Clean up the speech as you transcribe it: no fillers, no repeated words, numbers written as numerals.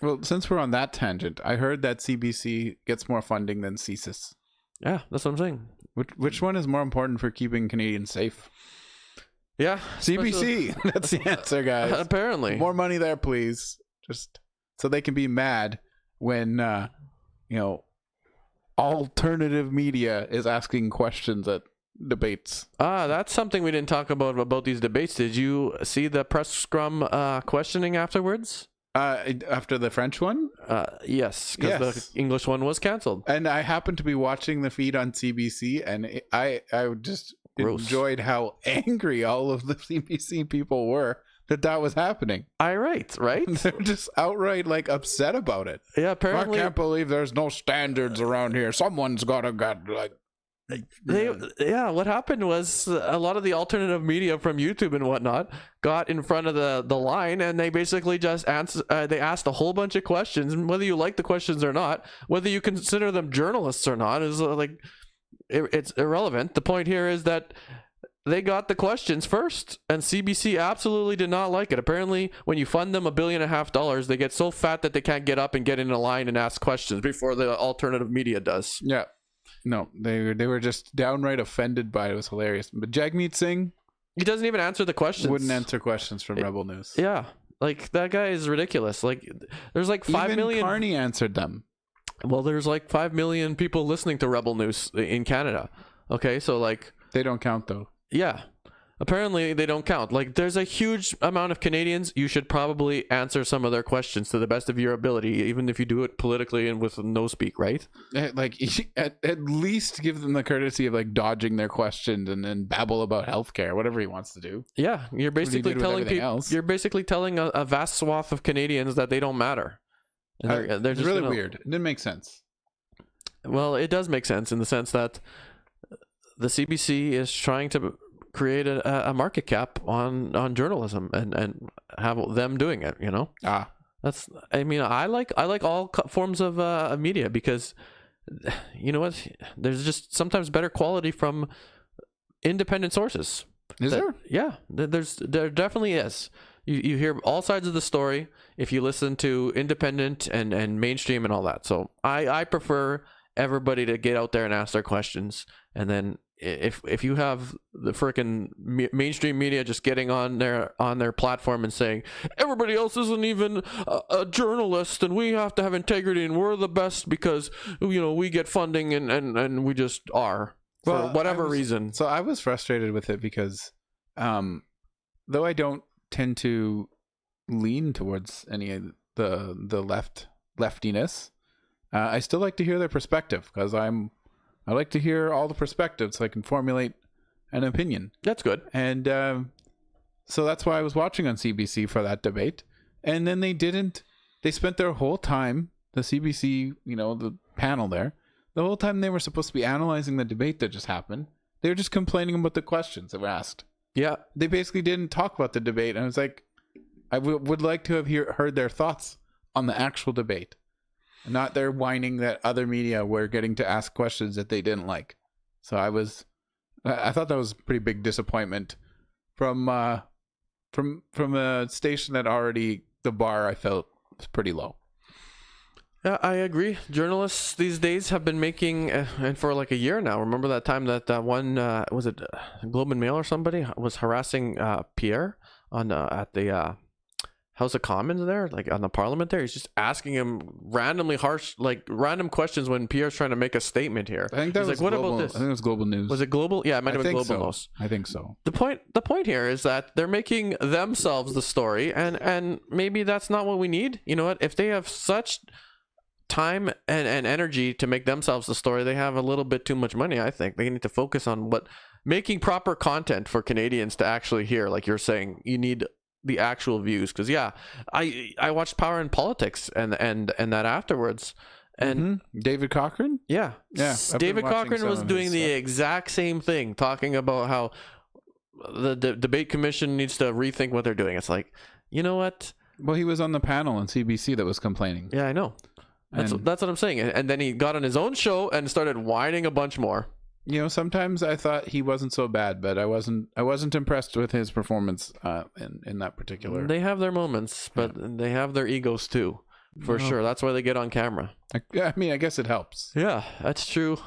Well, since we're on that tangent, I heard that CBC gets more funding than CSIS. Yeah, that's what I'm saying. Which one is more important for keeping Canadians safe? Yeah, CBC. That's the answer, guys. Apparently. More money there, please. Just so they can be mad when, alternative media is asking questions at debates. That's something we didn't talk about these debates. Did you see the press scrum questioning afterwards? After the French one? Yes, because the English one was canceled. And I happened to be watching the feed on CBC, and I just enjoyed how angry all of the CBC people were that was happening. Irate, right? They're just outright upset about it. Yeah, apparently. I can't believe there's no standards around here. Someone's gotta get what happened was a lot of the alternative media from YouTube and whatnot got in front of the line, and they basically just they asked a whole bunch of questions, and whether you like the questions or not, whether you consider them journalists or not, is it's irrelevant. The point here is that they got the questions first, and CBC absolutely did not like it. Apparently, when you fund them $1.5 billion, they get so fat that they can't get up and get in a line and ask questions before the alternative media does. Yeah. No, they were just downright offended by it. It was hilarious. But Jagmeet Singh, he doesn't even answer the questions. Wouldn't answer questions from Rebel News. Yeah, that guy is ridiculous. There's 5 million. Even Carney answered them. Well, there's 5 million people listening to Rebel News in Canada. Okay, so they don't count though. Yeah. Apparently they don't count. There's a huge amount of Canadians. You should probably answer some of their questions to the best of your ability, even if you do it politically and with no speak, right? At least give them the courtesy of dodging their questions and then babble about healthcare, whatever he wants to do. Yeah, you're basically telling people. You're basically telling a vast swath of Canadians that they don't matter. And they're just really weird. It didn't make sense. Well, it does make sense in the sense that the CBC is trying to create a market cap on journalism and have them doing it, that's, I like all forms of media, because you know what, there's just sometimes better quality from independent sources. Is there? Yeah, there definitely is. You hear all sides of the story if you listen to independent and mainstream and all that. So I prefer everybody to get out there and ask their questions, and then if you have the frickin' mainstream media just getting on their platform and saying everybody else isn't even a journalist and we have to have integrity and we're the best because we get funding and we just are for whatever reason. So I was frustrated with it because though I don't tend to lean towards any of the leftiness, I still like to hear their perspective, because I like to hear all the perspectives so I can formulate an opinion. That's good. And so that's why I was watching on CBC for that debate. And then they spent their whole time, the CBC, the panel there, the whole time they were supposed to be analyzing the debate that just happened, they were just complaining about the questions that were asked. Yeah. They basically didn't talk about the debate. And I was like, I would like to have heard their thoughts on the actual debate. Not their whining that other media were getting to ask questions that they didn't like. So I thought that was a pretty big disappointment from a station that already, the bar I felt was pretty low. Yeah, I agree. Journalists these days have been making, and for a year now. Remember that time that one was it Globe and Mail or somebody was harassing Pierre on at the House of Commons there, on the Parliament there. He's just asking him randomly harsh, random questions when Pierre's trying to make a statement here. I think that was what global, about this? I think it was Global News. Was it Global? Yeah, it might have been Global News. I think so. The point here is that they're making themselves the story, and maybe that's not what we need. You know what? If they have such time and energy to make themselves the story, they have a little bit too much money. I think they need to focus on making proper content for Canadians to actually hear. Like you're saying, you need the actual views, because I watched Power and Politics and that afterwards, and David Cochrane, David Cochrane was doing the exact same thing, talking about how the debate commission needs to rethink what they're doing. It's like, you know what? Well, he was on the panel on CBC that was complaining. Yeah, I know. That's what I'm saying. And then he got on his own show and started whining a bunch more. Sometimes I thought he wasn't so bad, but I wasn't impressed with his performance in that particular. They have their moments, but they have their egos too. For sure. That's why they get on camera. I mean, I guess it helps. Yeah, that's true.